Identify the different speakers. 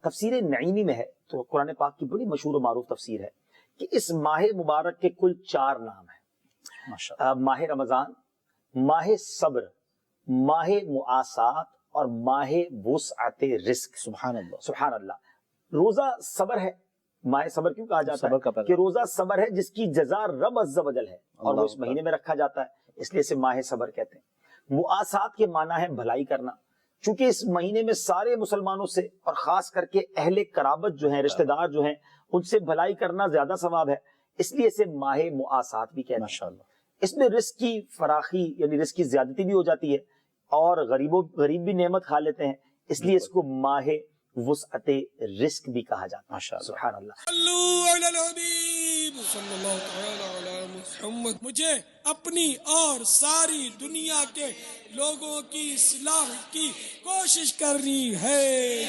Speaker 1: تفسیر نعیمی میں ہے، تو قرآن پاک کی بڑی مشہور و معروف تفسیر ہے کہ اس ماہ مبارک کے کل 4 نام ہیں، ماہ رمضان، ماہ صبر، ماہ معاسات اور ماہ وسعت رزق۔
Speaker 2: سبحان اللہ،
Speaker 1: سبحان اللہ۔ روزہ صبر ہے، ماہ صبر کیوں کہا جاتا ہے کہ روزہ صبر ہے جس کی جزا رب عز و جل ہے، اور وہ اس مہینے میں رکھا جاتا ہے، اس لیے اسے ماہ صبر کہتے ہیں۔ معاسات کے معنی ہے بھلائی کرنا، چونکہ اس مہینے میں سارے مسلمانوں سے اور خاص کر کے اہل قرابت جو ہیں، رشتہ دار جو ہیں، ان سے بھلائی کرنا زیادہ ثواب ہے، اس لیے اسے ماہ معاسات بھی کہتے ہیں۔
Speaker 2: ماشاءاللہ۔
Speaker 1: اس میں رزق کی فراخی یعنی رزق کی زیادتی بھی ہو جاتی ہے، اور غریب بھی نعمت کھا لیتے ہیں، اس لیے اس کو ماہ وسعت رزق بھی کہا جاتا ہے۔ سبحان اللہ۔
Speaker 3: صلو علی الحبیب صلی اللہ تعالی علی محمد۔ مجھے اپنی اور ساری دنیا کے لوگوں کی اصلاح کی کوشش کرنی ہے۔